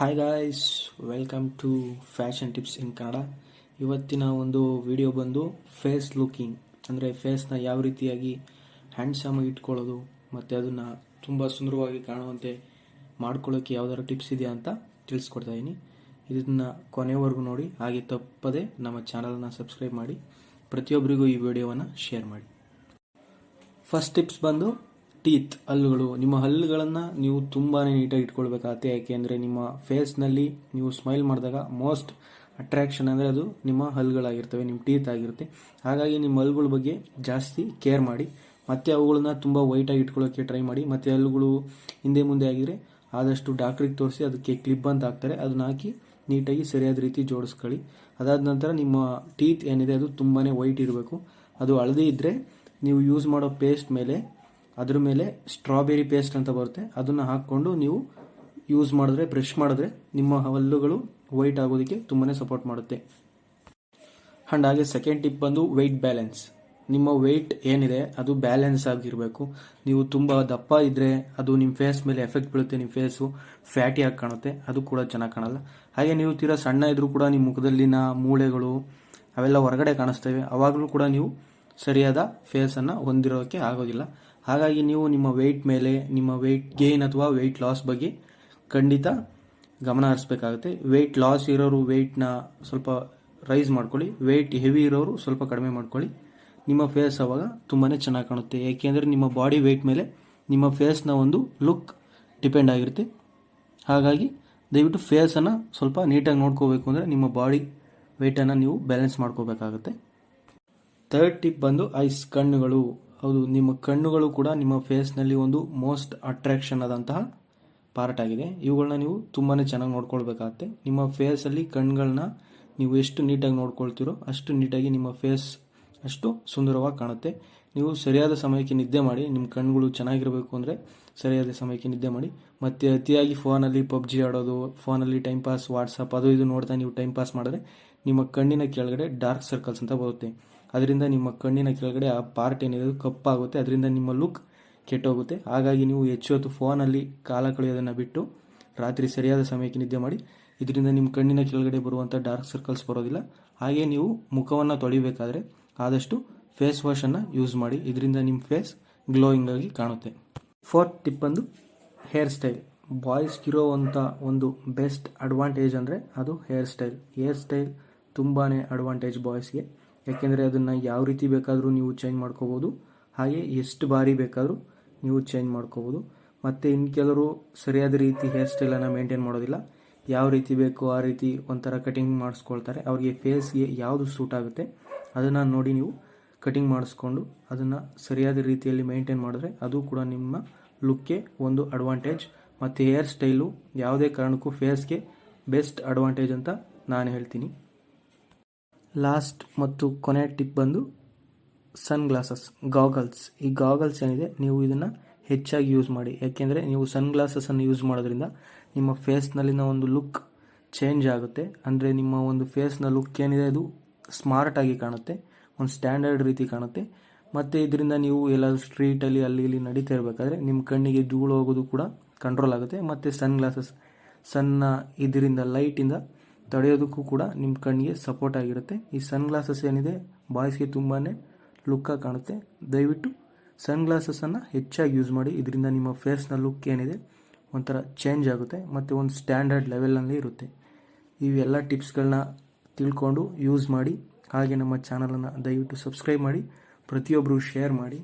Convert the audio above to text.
Hi guys, welcome to fashion tips in Kannada. ಇವತ್ತಿನ ಒಂದು video ಬಂದು ಫೇಸ್ ಲುಕಿಂಗ್, ಅಂದರೆ ಫೇಸ್ನ ಯಾವ ರೀತಿಯಾಗಿ ಹ್ಯಾಂಡ್ಸಮ್ ಆಗಿ ಇಟ್ಕೊಳ್ಳೋದು ಮತ್ತು ಅದನ್ನು ತುಂಬ ಸುಂದರವಾಗಿ ಕಾಣುವಂತೆ ಮಾಡ್ಕೊಳ್ಳೋಕ್ಕೆ ಯಾವ್ದಾದ್ರು ಟಿಪ್ಸ್ ಇದೆಯಾ ಅಂತ ತಿಳಿಸ್ಕೊಡ್ತಾ ಇದ್ದೀನಿ. ಇದನ್ನು ಕೊನೆವರೆಗೂ ನೋಡಿ, ಹಾಗೆ ತಪ್ಪದೆ ನಮ್ಮ ಚಾನಲ್ನ ಸಬ್ಸ್ಕ್ರೈಬ್ ಮಾಡಿ, ಪ್ರತಿಯೊಬ್ಬರಿಗೂ ಈ ವಿಡಿಯೋವನ್ನು ಶೇರ್ ಮಾಡಿ. ಫಸ್ಟ್ ಟಿಪ್ಸ್ ಬಂದು ಟೀತ್, ಹಲ್ಲುಗಳು. ನಿಮ್ಮ ಹಲ್ಲುಗಳನ್ನು ನೀವು ತುಂಬಾ ನೀಟಾಗಿ ಇಟ್ಕೊಳ್ಬೇಕಾಗತ್ತೆ. ಯಾಕೆಂದರೆ ನಿಮ್ಮ ಫೇಸ್ನಲ್ಲಿ ನೀವು ಸ್ಮೈಲ್ ಮಾಡಿದಾಗ ಮೋಸ್ಟ್ ಅಟ್ರಾಕ್ಷನ್ ಅಂದರೆ ಅದು ನಿಮ್ಮ ಹಲ್ಲುಗಳಾಗಿರ್ತವೆ, ನಿಮ್ಮ ಟೀತ್ ಆಗಿರುತ್ತೆ. ಹಾಗಾಗಿ ನಿಮ್ಮ ಹಲ್ಲುಗಳ ಬಗ್ಗೆ ಜಾಸ್ತಿ ಕೇರ್ ಮಾಡಿ, ಮತ್ತು ಅವುಗಳನ್ನ ತುಂಬ ವೈಟಾಗಿ ಇಟ್ಕೊಳ್ಳೋಕ್ಕೆ ಟ್ರೈ ಮಾಡಿ. ಮತ್ತು ಹಲ್ಲುಗಳು ಹಿಂದೆ ಮುಂದೆ ಆಗಿದ್ರೆ ಆದಷ್ಟು ಡಾಕ್ಟ್ರಿಗೆ ತೋರಿಸಿ ಅದಕ್ಕೆ ಕ್ಲಿಪ್ ಅಂತ ಹಾಕ್ತಾರೆ, ಅದನ್ನ ಹಾಕಿ ನೀಟಾಗಿ ಸರಿಯಾದ ರೀತಿ ಜೋಡಿಸ್ಕೊಳ್ಳಿ. ಅದಾದ ನಂತರ ನಿಮ್ಮ ಟೀತ್ ಏನಿದೆ ಅದು ತುಂಬಾ ವೈಟ್ ಇರಬೇಕು. ಅದು ಹಳದಿ ಇದ್ದರೆ ನೀವು ಯೂಸ್ ಮಾಡೋ ಪೇಸ್ಟ್ ಮೇಲೆ, ಅದ್ರ ಮೇಲೆ ಸ್ಟ್ರಾಬೆರಿ ಪೇಸ್ಟ್ ಅಂತ ಬರುತ್ತೆ, ಅದನ್ನು ಹಾಕ್ಕೊಂಡು ನೀವು ಯೂಸ್ ಮಾಡಿದ್ರೆ, ಬ್ರಷ್ ಮಾಡಿದ್ರೆ ನಿಮ್ಮ ಹಲ್ಲುಗಳು ವೈಟ್ ಆಗೋದಕ್ಕೆ ತುಂಬಾ ಸಪೋರ್ಟ್ ಮಾಡುತ್ತೆ. ಆ್ಯಂಡ್ ಹಾಗೆ ಸೆಕೆಂಡ್ ಟಿಪ್ ಬಂದು ವೆಯ್ಟ್ ಬ್ಯಾಲೆನ್ಸ್. ನಿಮ್ಮ ವೆಯ್ಟ್ ಏನಿದೆ ಅದು ಬ್ಯಾಲೆನ್ಸ್ ಆಗಿರಬೇಕು. ನೀವು ತುಂಬ ದಪ್ಪ ಇದ್ದರೆ ಅದು ನಿಮ್ಮ ಫೇಸ್ ಮೇಲೆ ಎಫೆಕ್ಟ್ ಬೀಳುತ್ತೆ, ನಿಮ್ಮ ಫೇಸು ಫ್ಯಾಟಿ ಆಗಿ ಕಾಣುತ್ತೆ, ಅದು ಕೂಡ ಚೆನ್ನಾಗಿ ಕಾಣಲ್ಲ. ಹಾಗೆ ನೀವು ತೀರಾ ಸಣ್ಣ ಇದ್ರೂ ಕೂಡ ನಿಮ್ಮ ಮುಖದಲ್ಲಿನ ಮೂಳೆಗಳು ಅವೆಲ್ಲ ಹೊರಗಡೆ ಕಾಣಿಸ್ತವೆ, ಅವಾಗಲೂ ಕೂಡ ನೀವು ಸರಿಯಾದ ಫೇಸನ್ನು ಹೊಂದಿರೋಕ್ಕೆ ಆಗೋದಿಲ್ಲ. ಹಾಗಾಗಿ ನೀವು ನಿಮ್ಮ ವೆಯ್ಟ್ ಮೇಲೆ, ನಿಮ್ಮ ವೆಯ್ಟ್ ಗೇನ್ ಅಥವಾ ವೆಯ್ಟ್ ಲಾಸ್ ಬಗ್ಗೆ ಖಂಡಿತ ಗಮನ ಹರಿಸ್ಬೇಕಾಗುತ್ತೆ. ವೆಯ್ಟ್ ಲಾಸ್ ಇರೋರು ವೆಯ್ಟ್ನ ಸ್ವಲ್ಪ ರೈಸ್ ಮಾಡ್ಕೊಳ್ಳಿ, ವೆಯ್ಟ್ ಹೆವಿ ಇರೋರು ಸ್ವಲ್ಪ ಕಡಿಮೆ ಮಾಡ್ಕೊಳ್ಳಿ. ನಿಮ್ಮ ಫೇಸ್ ಅವಾಗ ತುಂಬಾ ಚೆನ್ನಾಗಿ ಕಾಣುತ್ತೆ. ಏಕೆಂದರೆ ನಿಮ್ಮ ಬಾಡಿ ವೆಯ್ಟ್ ಮೇಲೆ ನಿಮ್ಮ ಫೇಸ್ನ ಒಂದು ಲುಕ್ ಡಿಪೆಂಡ್ ಆಗಿರುತ್ತೆ. ಹಾಗಾಗಿ ದಯವಿಟ್ಟು ಫೇಸನ್ನು ಸ್ವಲ್ಪ ನೀಟಾಗಿ ನೋಡ್ಕೋಬೇಕು ಅಂದರೆ ನಿಮ್ಮ ಬಾಡಿ ವೆಯ್ಟನ್ನು ನೀವು ಬ್ಯಾಲೆನ್ಸ್ ಮಾಡ್ಕೋಬೇಕಾಗುತ್ತೆ. ಥರ್ಡ್ ಟಿಪ್ ಬಂದು ಐಸ್, ಕಣ್ಣುಗಳು. ಹೌದು, ನಿಮ್ಮ ಕಣ್ಣುಗಳು ಕೂಡ ನಿಮ್ಮ ಫೇಸ್ನಲ್ಲಿ ಒಂದು ಮೋಸ್ಟ್ ಅಟ್ರಾಕ್ಷನ್ ಆದಂತಹ ಪಾರ್ಟ್ ಆಗಿದೆ. ಇವುಗಳನ್ನ ನೀವು ತುಂಬಾ ಚೆನ್ನಾಗಿ ನೋಡ್ಕೊಳ್ಬೇಕಾಗತ್ತೆ. ನಿಮ್ಮ ಫೇಸಲ್ಲಿ ಕಣ್ಣುಗಳನ್ನ ನೀವು ಎಷ್ಟು ನೀಟಾಗಿ ನೋಡ್ಕೊಳ್ತೀರೋ ಅಷ್ಟು ನೀಟಾಗಿ ನಿಮ್ಮ ಫೇಸ್ ಅಷ್ಟು ಸುಂದರವಾಗಿ ಕಾಣುತ್ತೆ. ನೀವು ಸರಿಯಾದ ಸಮಯಕ್ಕೆ ನಿದ್ದೆ ಮಾಡಿ. ನಿಮ್ಮ ಕಣ್ಣುಗಳು ಚೆನ್ನಾಗಿರಬೇಕು ಅಂದರೆ ಸರಿಯಾದ ಸಮಯಕ್ಕೆ ನಿದ್ದೆ ಮಾಡಿ. ಮತ್ತು ಅತಿಯಾಗಿ ಫೋನಲ್ಲಿ ಪಬ್ಜಿ ಆಡೋದು, ಫೋನಲ್ಲಿ ಟೈಮ್ ಪಾಸ್, ವಾಟ್ಸಪ್ ಅದು ಇದು ನೋಡ್ತಾ ನೀವು ಟೈಮ್ ಪಾಸ್ ಮಾಡಿದ್ರೆ ನಿಮ್ಮ ಕಣ್ಣಿನ ಕೆಳಗಡೆ ಡಾರ್ಕ್ ಸರ್ಕಲ್ಸ್ ಅಂತ ಬರುತ್ತೆ. ಅದರಿಂದ ನಿಮ್ಮ ಕಣ್ಣಿನ ಕೆಳಗಡೆ ಆ ಪಾರ್ಟ್ ಏನಿದೆ ಅದು ಕಪ್ಪಾಗುತ್ತೆ, ಅದರಿಂದ ನಿಮ್ಮ ಲುಕ್ ಕೆಟ್ಟೋಗುತ್ತೆ. ಹಾಗಾಗಿ ನೀವು ಹೆಚ್ಚು ಹೊತ್ತು ಫೋನಲ್ಲಿ ಕಾಲ ಕಳೆಯೋದನ್ನು ಬಿಟ್ಟು ರಾತ್ರಿ ಸರಿಯಾದ ಸಮಯಕ್ಕೆ ನಿದ್ದೆ ಮಾಡಿ. ಇದರಿಂದ ನಿಮ್ಮ ಕಣ್ಣಿನ ಕೆಳಗಡೆ ಬರುವಂಥ ಡಾರ್ಕ್ ಸರ್ಕಲ್ಸ್ ಬರೋದಿಲ್ಲ. ಹಾಗೆ ನೀವು ಮುಖವನ್ನು ತೊಳಿಬೇಕಾದ್ರೆ ಆದಷ್ಟು ಫೇಸ್ ವಾಶನ್ನು ಯೂಸ್ ಮಾಡಿ, ಇದರಿಂದ ನಿಮ್ಮ ಫೇಸ್ ಗ್ಲೋಯಿಂಗ್ ಆಗಿ ಕಾಣುತ್ತೆ. ಫೋರ್ತ್ ಟಿಪ್ ಬಂದು ಹೇರ್ ಸ್ಟೈಲ್. ಬಾಯ್ಸ್ಗಿರೋವಂಥ ಒಂದು ಬೆಸ್ಟ್ ಅಡ್ವಾಂಟೇಜ್ ಅಂದರೆ ಅದು ಹೇರ್ ಸ್ಟೈಲ್. ಹೇರ್ ಸ್ಟೈಲ್ ತುಂಬಾ ಅಡ್ವಾಂಟೇಜ್ ಬಾಯ್ಸ್ಗೆ. ಯಾಕೆಂದರೆ ಅದನ್ನು ಯಾವ ರೀತಿ ಬೇಕಾದರೂ ನೀವು ಚೇಂಜ್ ಮಾಡ್ಕೋಬೋದು, ಹಾಗೆ ಎಷ್ಟು ಬಾರಿ ಬೇಕಾದರೂ ನೀವು ಚೇಂಜ್ ಮಾಡ್ಕೋಬೋದು. ಮತ್ತು ಇನ್ನು ಕೆಲವರು ಸರಿಯಾದ ರೀತಿ ಹೇರ್ ಸ್ಟೈಲನ್ನು ಮೇಂಟೈನ್ ಮಾಡೋದಿಲ್ಲ, ಯಾವ ರೀತಿ ಬೇಕೋ ಆ ರೀತಿ ಒಂಥರ ಕಟಿಂಗ್ ಮಾಡಿಸ್ಕೊಳ್ತಾರೆ. ಅವ್ರಿಗೆ ಫೇಸ್ಗೆ ಯಾವುದು ಸೂಟ್ ಆಗುತ್ತೆ ಅದನ್ನು ನೋಡಿ ನೀವು ಕಟಿಂಗ್ ಮಾಡಿಸ್ಕೊಂಡು ಅದನ್ನು ಸರಿಯಾದ ರೀತಿಯಲ್ಲಿ ಮೇಂಟೈನ್ ಮಾಡಿದ್ರೆ ಅದು ಕೂಡ ನಿಮ್ಮ ಲುಕ್ಗೆ ಒಂದು ಅಡ್ವಾಂಟೇಜ್. ಮತ್ತು ಹೇರ್ ಸ್ಟೈಲು ಯಾವುದೇ ಕಾರಣಕ್ಕೂ ಫೇಸ್ಗೆ ಬೆಸ್ಟ್ ಅಡ್ವಾಂಟೇಜ್ ಅಂತ ನಾನು ಹೇಳ್ತೀನಿ. ಲಾಸ್ಟ್ ಮತ್ತು ಕೊನೆಯ ಟಿಪ್ ಬಂದು ಸನ್ ಗ್ಲಾಸಸ್, ಗಾಗಲ್ಸ್. ಈ ಗಾಗಲ್ಸ್ ಏನಿದೆ ನೀವು ಇದನ್ನು ಹೆಚ್ಚಾಗಿ ಯೂಸ್ ಮಾಡಿ. ಯಾಕೆಂದರೆ ನೀವು ಸನ್ ಗ್ಲಾಸಸನ್ನು ಯೂಸ್ ಮಾಡೋದ್ರಿಂದ ನಿಮ್ಮ ಫೇಸ್ನಲ್ಲಿನ ಒಂದು ಲುಕ್ ಚೇಂಜ್ ಆಗುತ್ತೆ. ಅಂದರೆ ನಿಮ್ಮ ಒಂದು ಫೇಸ್ನ ಲುಕ್ ಏನಿದೆ ಅದು ಸ್ಮಾರ್ಟಾಗಿ ಕಾಣುತ್ತೆ, ಒಂದು ಸ್ಟ್ಯಾಂಡರ್ಡ್ ರೀತಿ ಕಾಣುತ್ತೆ. ಮತ್ತು ಇದರಿಂದ ನೀವು ಎಲ್ಲಾದರೂ ಸ್ಟ್ರೀಟಲ್ಲಿ ಅಲ್ಲಿ ಇಲ್ಲಿ ನಡೀತಾ ಇರಬೇಕಾದ್ರೆ ನಿಮ್ಮ ಕಣ್ಣಿಗೆ ಧೂಳು ಹೋಗೋದು ಕೂಡ ಕಂಟ್ರೋಲ್ ಆಗುತ್ತೆ. ಮತ್ತು ಸನ್ ಗ್ಲಾಸಸ್ ಸಣ್ಣ ಇದರಿಂದ ಲೈಟಿಂದ ತಡೆಯೋದಕ್ಕೂ ಕೂಡ ನಿಮ್ಮ ಕಣ್ಣಿಗೆ ಸಪೋರ್ಟ್ ಆಗಿರುತ್ತೆ. ಈ ಸನ್ ಗ್ಲಾಸಸ್ ಏನಿದೆ ಬಾಯ್ಸ್ಗೆ ತುಂಬಾ ಲುಕ್ಕಾಗಿ ಕಾಣುತ್ತೆ. ದಯವಿಟ್ಟು ಸನ್ ಗ್ಲಾಸಸನ್ನು ಹೆಚ್ಚಾಗಿ ಯೂಸ್ ಮಾಡಿ, ಇದರಿಂದ ನಿಮ್ಮ ಫೇಸ್ನ ಲುಕ್ ಏನಿದೆ ಒಂಥರ ಚೇಂಜ್ ಆಗುತ್ತೆ ಮತ್ತು ಒಂದು ಸ್ಟ್ಯಾಂಡರ್ಡ್ ಲೆವೆಲ್ನಲ್ಲಿ ಇರುತ್ತೆ. ಇವೆಲ್ಲ ಟಿಪ್ಸ್ಗಳನ್ನ ತಿಳ್ಕೊಂಡು ಯೂಸ್ ಮಾಡಿ. ಹಾಗೆ ನಮ್ಮ ಚಾನಲನ್ನು ದಯವಿಟ್ಟು ಸಬ್ಸ್ಕ್ರೈಬ್ ಮಾಡಿ, ಪ್ರತಿಯೊಬ್ಬರು ಶೇರ್ ಮಾಡಿ.